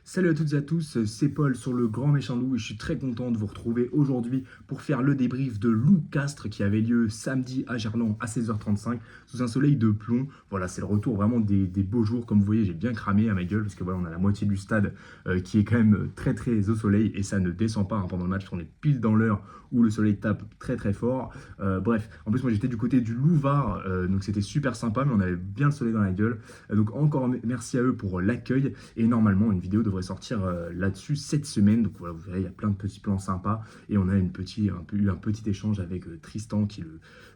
Salut à toutes et à tous, c'est Paul sur le Grand Méchant Loup et je suis très content de vous retrouver aujourd'hui pour faire le débrief de Loup Castres qui avait lieu samedi à Gerland à 16h35 sous un soleil de plomb. Voilà, c'est le retour vraiment des beaux jours. Comme vous voyez, j'ai bien cramé à ma gueule parce que voilà, on a la moitié du stade qui est quand même très très au soleil et ça ne descend pas pendant le match. On est pile dans l'heure où le soleil tape très très fort. Bref, en plus moi j'étais du côté du Louvard, donc c'était super sympa, mais on avait bien le soleil dans la gueule. Donc encore merci à eux pour l'accueil. Et normalement, une vidéo devrait sortir là-dessus cette semaine. Donc voilà, vous verrez, il y a plein de petits plans sympas. Et on a eu un petit échange avec Tristan, qui est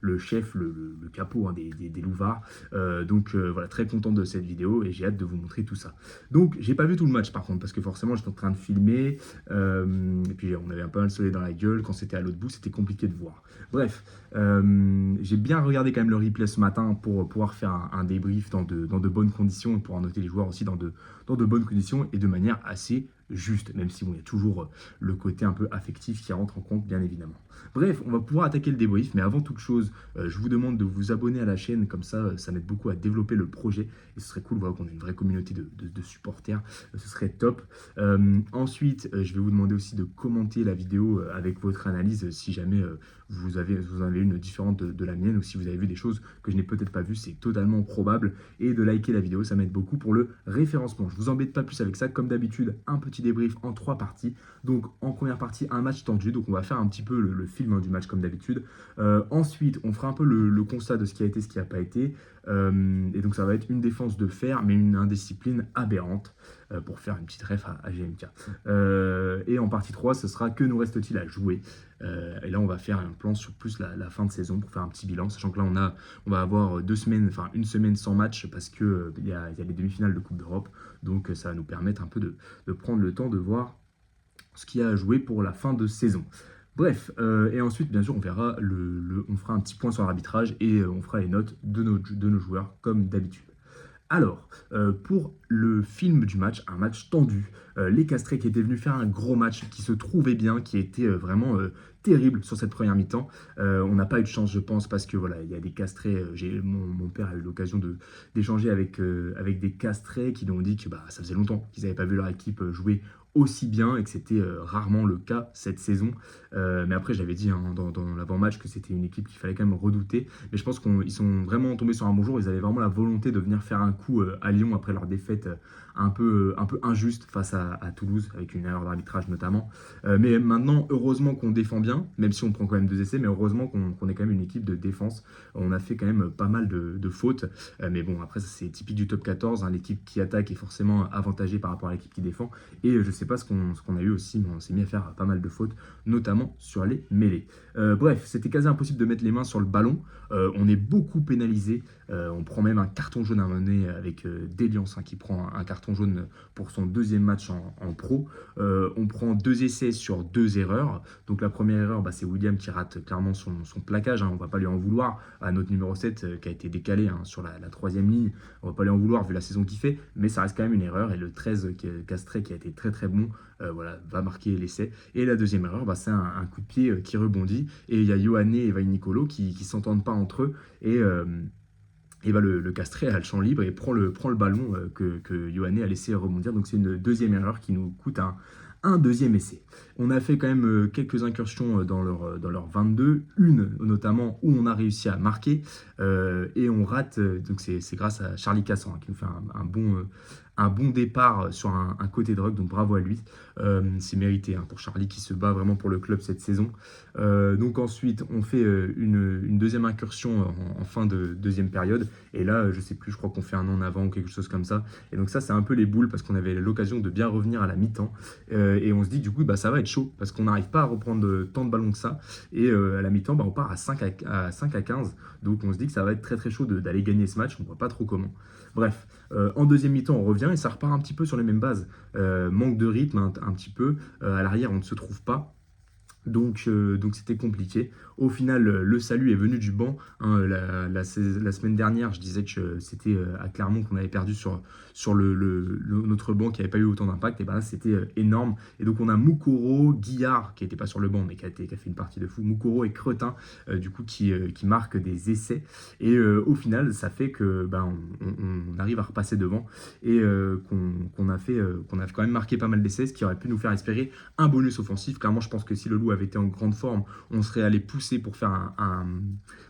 le chef, le capot hein, des Louvards. Voilà, très content de cette vidéo et j'ai hâte de vous montrer tout ça. Donc, j'ai pas vu tout le match par contre, parce que forcément, j'étais en train de filmer. Et puis, on avait un peu le soleil dans la gueule. Quand c'était à l'autre bout, c'était compliqué de voir. Bref, j'ai bien regardé quand même le replay ce matin pour pouvoir faire un débrief dans de bonnes conditions et pouvoir noter les joueurs aussi dans de bonnes conditions et de manière assez juste, même si bon, il y a toujours le côté un peu affectif qui rentre en compte, bien évidemment. Bref, on va pouvoir attaquer le débrief, mais avant toute chose, je vous demande de vous abonner à la chaîne, comme ça m'aide beaucoup à développer le projet, et ce serait cool voilà, qu'on ait une vraie communauté de supporters, ce serait top. Ensuite, je vais vous demander aussi de commenter la vidéo avec votre analyse, si jamais vous en avez une différente de la mienne, ou si vous avez vu des choses que je n'ai peut-être pas vues, c'est totalement probable, et de liker la vidéo, ça m'aide beaucoup pour le référencement. Je vous embête pas plus avec ça, comme d'habitude, un petit débrief en 3 parties. Donc en première partie, un match tendu, donc on va faire un petit peu le film hein, du match comme d'habitude. Ensuite, on fera un peu le constat de ce qui a été, ce qui n'a pas été. Et donc ça va être une défense de fer, mais une indiscipline aberrante, pour faire une petite ref à GMK. Et en partie 3, ce sera que nous reste-t-il à jouer. Et là, on va faire un plan sur plus la fin de saison pour faire un petit bilan, sachant que là, on va avoir 2 semaines, enfin une semaine sans match parce que il y a les demi-finales de Coupe d'Europe. Donc ça va nous permettre un peu de prendre le temps de voir ce qu'il y a à jouer pour la fin de saison. Bref, et ensuite, bien sûr, on verra on fera un petit point sur l'arbitrage et on fera les notes de nos joueurs comme d'habitude. Alors, pour le film du match, un match tendu, les Castrés qui étaient venus faire un gros match, qui se trouvait bien, qui était vraiment terrible sur cette première mi-temps. On n'a pas eu de chance, je pense, parce que voilà, il y a des Castrés. Mon père a eu l'occasion d'échanger avec des Castrés qui nous ont dit que bah, ça faisait longtemps qu'ils n'avaient pas vu leur équipe jouer aussi bien et que c'était rarement le cas cette saison. Mais après, j'avais dit hein, dans l'avant-match que c'était une équipe qu'il fallait quand même redouter. Mais je pense qu'ils sont vraiment tombés sur un bon jour. Ils avaient vraiment la volonté de venir faire un coup à Lyon après leur défaite un peu injuste face à Toulouse, avec une erreur d'arbitrage notamment. Mais maintenant, heureusement qu'on défend bien, même si on prend quand même 2 essais, mais heureusement qu'on est quand même une équipe de défense. On a fait quand même pas mal de fautes. Mais bon, après, ça c'est typique du top 14. Hein, l'équipe qui attaque est forcément avantagée par rapport à l'équipe qui défend. Et je sais pas ce qu'on a eu aussi, mais on s'est mis à faire pas mal de fautes, notamment sur les mêlées. Bref, c'était quasi impossible de mettre les mains sur le ballon. On est beaucoup pénalisé. On prend même un carton jaune à un moment donné avec Déliance hein, qui prend un carton jaune pour son deuxième match en pro. On prend 2 essais sur 2 erreurs. Donc la première erreur, bah, c'est William qui rate clairement son plaquage. Hein. On ne va pas lui en vouloir à notre numéro 7 qui a été décalé hein, sur la troisième ligne. On ne va pas lui en vouloir vu la saison qu'il fait, mais ça reste quand même une erreur. Et le 13 Castré qui a été très très bon voilà, va marquer l'essai. Et la deuxième erreur, bah, c'est un coup de pied qui rebondit. Et il y a Yohanné et Vainicolo qui ne s'entendent pas entre eux. Et bah, le Castré a le champ libre et prend le ballon que Yohanné a laissé rebondir. Donc c'est une deuxième erreur qui nous coûte un deuxième essai. On a fait quand même quelques incursions dans leur 22, une notamment où on a réussi à marquer et on rate, donc c'est grâce à Charlie Cassan hein, qui nous fait un bon départ sur un côté drogue, donc bravo à lui. C'est mérité hein, pour Charlie qui se bat vraiment pour le club cette saison. Donc ensuite, on fait une deuxième incursion en fin de deuxième période. Et là, je sais plus, je crois qu'on fait un en avant ou quelque chose comme ça. Et donc ça, c'est un peu les boules parce qu'on avait l'occasion de bien revenir à la mi-temps. Et on se dit, du coup, bah, ça va être chaud parce qu'on n'arrive pas à reprendre tant de ballons que ça. Et à la mi-temps, bah, on part à 5 à 15. Donc on se dit que ça va être très très chaud d'aller gagner ce match. On ne voit pas trop comment. Bref, en deuxième mi-temps, on revient et ça repart un petit peu sur les mêmes bases. Manque de rythme un petit peu. À l'arrière, on ne se trouve pas. Donc c'était compliqué. Au final, le salut est venu du banc, hein. La semaine dernière, je disais que c'était à Clermont qu'on avait perdu sur notre banc qui n'avait pas eu autant d'impact. Et ben là, c'était énorme. Et donc on a Moukoro, Guillard, qui n'était pas sur le banc, mais qui a fait une partie de fou. Moukoro et Cretin, du coup, qui marquent des essais. Et au final, ça fait que on arrive à repasser devant et qu'on a quand même marqué pas mal d'essais, ce qui aurait pu nous faire espérer un bonus offensif. Clairement, je pense que si le Loup avait été en grande forme, on serait allé pousser pour faire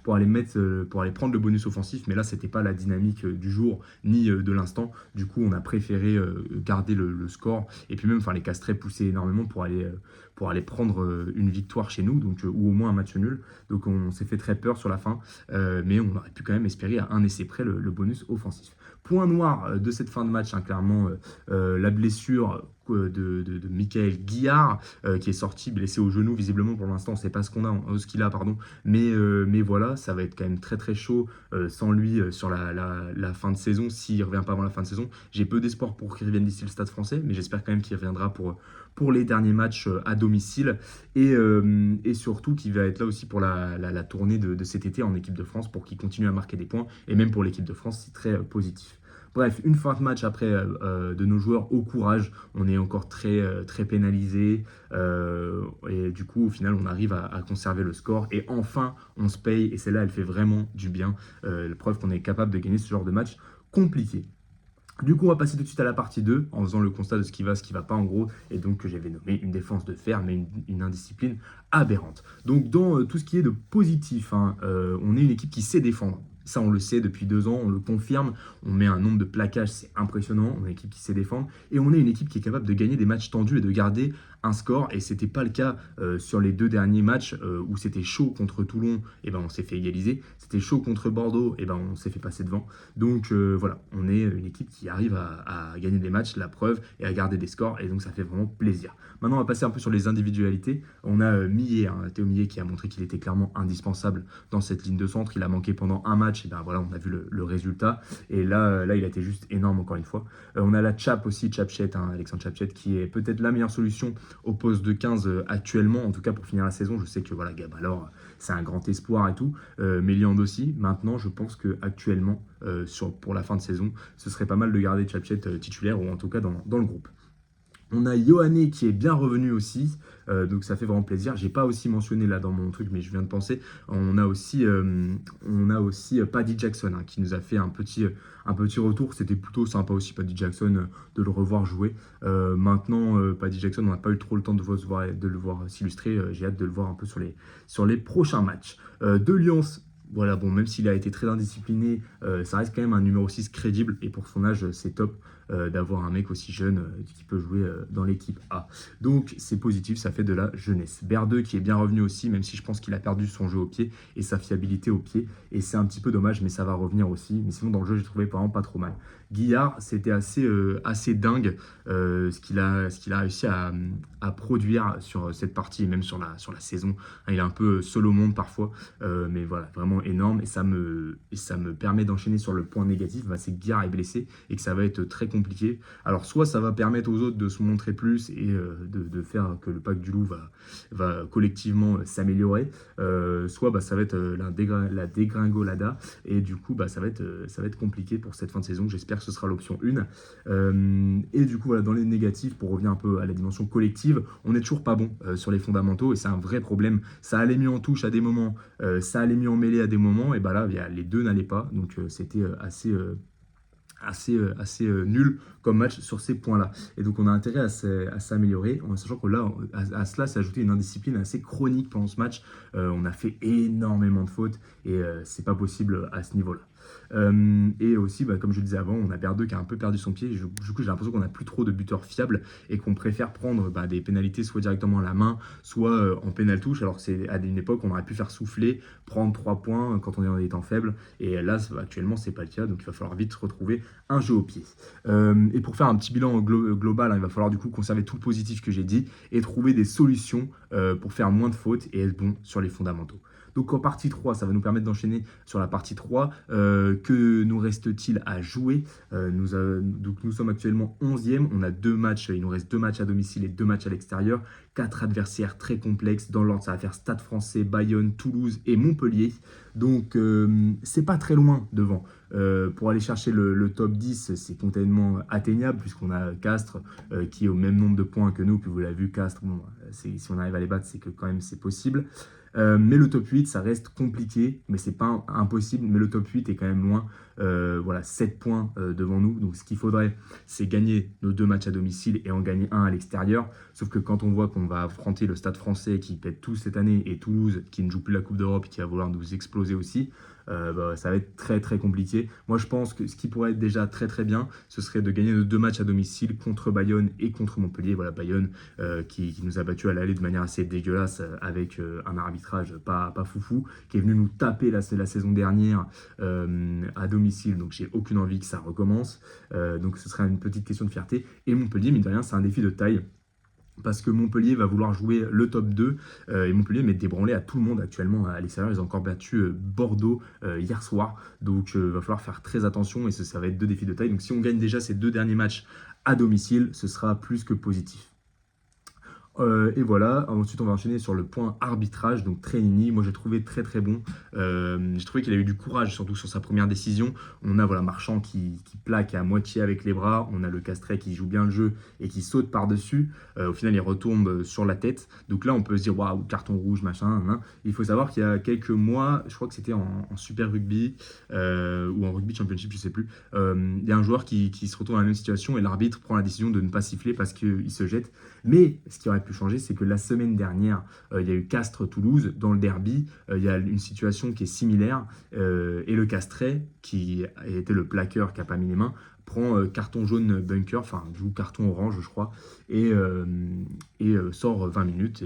pour aller prendre le bonus offensif. Mais là, c'était pas la dynamique du jour ni de l'instant. Du coup, on a préféré garder le score et puis même, enfin, les Castrets poussaient énormément pour aller prendre une victoire chez nous, donc ou au moins un match nul. Donc, on s'est fait très peur sur la fin, mais on aurait pu quand même espérer à un essai près le bonus offensif. Point noir de cette fin de match, hein, clairement, la blessure de Michael Guillard, qui est sorti blessé au genou, visiblement pour l'instant, on ne sait pas ce qu'il a, pardon, mais voilà, ça va être quand même très très chaud sans lui sur la fin de saison, s'il ne revient pas avant la fin de saison. J'ai peu d'espoir pour qu'il revienne d'ici le Stade français, mais j'espère quand même qu'il reviendra pour les derniers matchs à domicile, et surtout qu'il va être là aussi pour la tournée de cet été en équipe de France, pour qu'il continue à marquer des points, et même pour l'équipe de France, c'est très positif. Bref, une fin de match après de nos joueurs au courage, on est encore très pénalisé, et du coup au final on arrive à conserver le score et enfin on se paye et celle-là elle fait vraiment du bien, la preuve qu'on est capable de gagner ce genre de match compliqué. Du coup, on va passer tout de suite à la partie 2 en faisant le constat de ce qui va pas en gros, et donc que j'avais nommé une défense de fer, mais une indiscipline aberrante. Donc, dans tout ce qui est de positif, hein, on est une équipe qui sait défendre. Ça, on le sait depuis 2 ans, on le confirme. On met un nombre de plaquages, c'est impressionnant. On est une équipe qui sait défendre. Et on est une équipe qui est capable de gagner des matchs tendus et de garder un score. Et ce n'était pas le cas sur les 2 derniers matchs où c'était chaud contre Toulon, et ben on s'est fait égaliser. C'était chaud contre Bordeaux, et ben on s'est fait passer devant. Donc voilà, on est une équipe qui arrive à gagner des matchs, la preuve, et à garder des scores. Et donc ça fait vraiment plaisir. Maintenant, on va passer un peu sur les individualités. On a Millet, hein, Théo Millet, qui a montré qu'il était clairement indispensable dans cette ligne de centre. Il a manqué pendant un match, et ben voilà, on a vu le résultat. Et là, il a été juste énorme encore une fois. On a la Chap aussi, Chapchet, hein, Alexandre Chapchet, qui est peut-être la meilleure solution au poste de 15 actuellement, en tout cas pour finir la saison. Je sais que voilà, Gab, alors c'est un grand espoir et tout, mais Liand aussi. Maintenant, je pense que actuellement, pour la fin de saison, ce serait pas mal de garder Chapchet titulaire, ou en tout cas dans le groupe. On a Yohanné qui est bien revenu aussi, donc ça fait vraiment plaisir. J'ai pas aussi mentionné là dans mon truc, mais je viens de penser. On a aussi Paddy Jackson, hein, qui nous a fait un petit retour. C'était plutôt sympa aussi, Paddy Jackson, de le revoir jouer. Maintenant, Paddy Jackson, on n'a pas eu trop le temps de le voir s'illustrer. J'ai hâte de le voir un peu sur les prochains matchs. De Lions. Voilà, bon, même s'il a été très indiscipliné, ça reste quand même un numéro 6 crédible. Et pour son âge, c'est top d'avoir un mec aussi jeune qui peut jouer dans l'équipe A. Donc c'est positif, ça fait de la jeunesse. Berdeux qui est bien revenu aussi, même si je pense qu'il a perdu son jeu au pied et sa fiabilité au pied. Et c'est un petit peu dommage, mais ça va revenir aussi. Mais sinon, dans le jeu, j'ai trouvé vraiment pas trop mal. Guillard, c'était assez dingue ce qu'il a réussi à produire sur cette partie et même sur la saison. Il est un peu seul au monde parfois, mais voilà, vraiment énorme. Et ça me permet d'enchaîner sur le point négatif, c'est que Guillard est blessé et que ça va être très compliqué. Alors, soit ça va permettre aux autres de se montrer plus et de faire que le pack du loup va collectivement s'améliorer, soit ça va être la dégringolada, et du coup, ça va être compliqué pour cette fin de saison. J'espère que ce sera l'option 1. Et du coup, voilà, dans les négatifs, pour revenir un peu à la dimension collective, on n'est toujours pas bon sur les fondamentaux, et c'est un vrai problème. Ça allait mieux en touche à des moments, ça allait mieux en mêlée à des moments, et là, les deux n'allaient pas. Donc, c'était assez nul comme match sur ces points-là. Et donc on a intérêt à s'améliorer, en sachant que là, à cela s'est ajouté une indiscipline assez chronique pendant ce match. On a fait énormément de fautes, et c'est pas possible à ce niveau-là. Et aussi, comme je le disais avant, on a Berdeux qui a un peu perdu son pied. Du coup, j'ai l'impression qu'on n'a plus trop de buteurs fiables et qu'on préfère prendre des pénalités soit directement à la main, soit en pénal touche. Alors que c'est à une époque, on aurait pu faire souffler, prendre 3 points quand on est dans des temps faibles. Et là, actuellement, c'est pas le cas. Donc, il va falloir vite retrouver un jeu au pied. Et pour faire un petit bilan global, hein, il va falloir du coup conserver tout le positif que j'ai dit et trouver des solutions pour faire moins de fautes et être bon sur les fondamentaux. Donc en partie 3, ça va nous permettre d'enchaîner sur la partie 3. Que nous reste-t-il à jouer? Donc nous sommes actuellement 11e, on a deux matchs, il nous reste deux matchs à domicile et deux matchs à l'extérieur, quatre adversaires très complexes. Dans l'ordre, ça va faire Stade Français, Bayonne, Toulouse et Montpellier. Donc c'est pas très loin devant. Pour aller chercher le top 10, c'est complètement atteignable puisqu'on a Castres qui est au même nombre de points que nous. Puis vous l'avez vu, Castres, bon, si on arrive à les battre, c'est que quand même c'est possible. Mais le top 8, ça reste compliqué, mais c'est pas impossible. Mais le top 8 est quand même loin. Voilà, 7 points devant nous. Donc ce qu'il faudrait, c'est gagner nos deux matchs à domicile et en gagner un à l'extérieur. Sauf que quand on voit qu'on va affronter le Stade Français qui pète tout cette année et Toulouse qui ne joue plus la Coupe d'Europe et qui va vouloir nous exploser aussi, ça va être très très compliqué. Moi je pense que ce qui pourrait être déjà très très bien, ce serait de gagner nos deux matchs à domicile contre Bayonne et contre Montpellier. Voilà, Bayonne qui nous a battus à l'aller de manière assez dégueulasse avec un arbitrage pas foufou, qui est venu nous taper la saison dernière à domicile. Donc j'ai aucune envie que ça recommence. Donc ce sera une petite question de fierté. Et Montpellier, mine de rien, c'est un défi de taille. Parce que Montpellier va vouloir jouer le top 2 et Montpellier met des branlées à tout le monde actuellement à l'extérieur. Ils ont encore battu Bordeaux hier soir. Donc il va falloir faire très attention et ça va être deux défis de taille. Donc si on gagne déjà ces deux derniers matchs à domicile, ce sera plus que positif. Et voilà, ensuite on va enchaîner sur le point arbitrage, donc Trenini, moi j'ai trouvé très très bon. J'ai trouvé qu'il a eu du courage, surtout sur sa première décision. On a voilà, Marchand qui plaque à moitié avec les bras, on a le Castrais qui joue bien le jeu et qui saute par-dessus. Au final il retombe sur la tête, donc là on peut se dire waouh, carton rouge, machin, hein. Il faut savoir qu'il y a quelques mois, je crois que c'était en Super Rugby ou en Rugby Championship, je sais plus, il y a un joueur qui se retrouve dans la même situation et l'arbitre prend la décision de ne pas siffler parce qu'il se jette. Mais ce qui aurait pu changer, c'est que la semaine dernière, il y a eu Castres-Toulouse dans le derby. Il y a une situation qui est similaire. Et le Castrais, qui a été le plaqueur qui n'a pas mis les mains, prend carton jaune bunker, enfin joue carton orange je crois, et sort 20 minutes,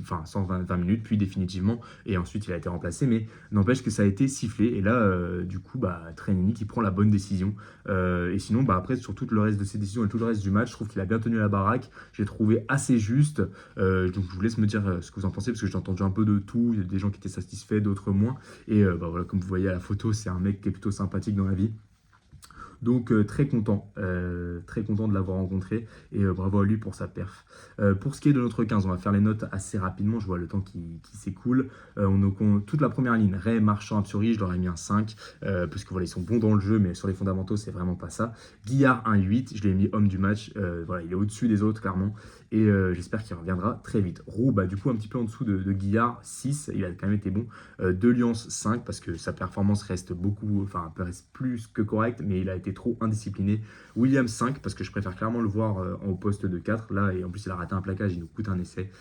enfin sort 20 minutes, puis définitivement, et ensuite il a été remplacé, mais n'empêche que ça a été sifflé, et là du coup Trenini qui prend la bonne décision, et sinon après sur tout le reste de ses décisions et tout le reste du match, je trouve qu'il a bien tenu la baraque, j'ai trouvé assez juste, donc je vous laisse me dire ce que vous en pensez, parce que j'ai entendu un peu de tout, il y a des gens qui étaient satisfaits, d'autres moins, et voilà, comme vous voyez à la photo, c'est un mec qui est plutôt sympathique dans la vie. Donc très content de l'avoir rencontré et bravo à lui pour sa perf. Pour ce qui est de notre 15, on va faire les notes assez rapidement, je vois le temps qui s'écoule. Toute la première ligne, Ray, Marchand, Absuri, je leur ai mis un 5, parce que voilà, ils sont bons dans le jeu, mais sur les fondamentaux, c'est vraiment pas ça. Guillard, un 8, je l'ai mis homme du match, voilà, il est au-dessus des autres, clairement, et j'espère qu'il reviendra très vite. Roux, du coup, un petit peu en dessous de Guillard, 6, il a quand même été bon. De Lions, 5, parce que sa performance reste plus que correcte, mais il a été trop indiscipliné. Williams 5 parce que je préfère clairement le voir au poste de 4 là, et en plus il a raté un plaquage, il nous coûte un essai.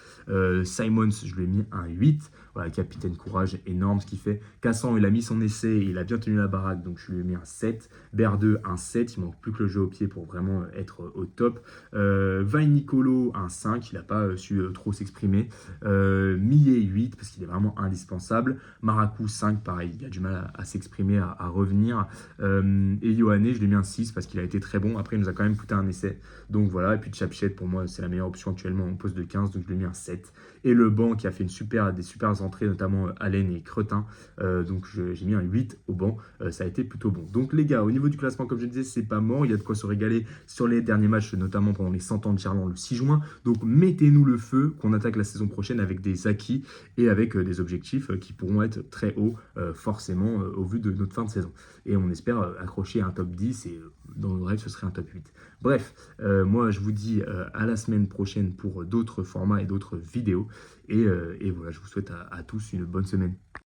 Simons, je lui ai mis un 8, voilà, capitaine courage, énorme ce qu'il fait. Cassan, il a mis son essai et il a bien tenu la baraque, donc je lui ai mis un 7. Berdeux, un 7, il manque plus que le jeu au pied pour vraiment être au top. Vain Nicolo, un 5, il n'a pas su trop s'exprimer. Millet 8 parce qu'il est vraiment indispensable. Maracou 5, pareil, il a du mal à s'exprimer, à revenir. Et Yohanné, je lui ai mis un 6 parce qu'il a été très bon. Après, il nous a quand même coûté un essai. Donc voilà. Et puis Chapchet, pour moi, c'est la meilleure option actuellement en poste de 15. Donc je lui ai mis un 7. Et le banc qui a fait des super entrées, notamment Allen et Cretin. Donc j'ai mis un 8 au banc. Ça a été plutôt bon. Donc les gars, au niveau du classement, comme je disais, c'est pas mort. Il y a de quoi se régaler sur les derniers matchs, notamment pendant les 100 ans de Gerland le 6 juin. Donc mettez-nous le feu qu'on attaque la saison prochaine avec des acquis et avec des objectifs qui pourront être très hauts, forcément, au vu de notre fin de saison. Et on espère accrocher un top 10 et dans nos rêves, ce serait un top 8. Bref, moi je vous dis à la semaine prochaine pour d'autres formats et d'autres vidéos. Et voilà, je vous souhaite à tous une bonne semaine.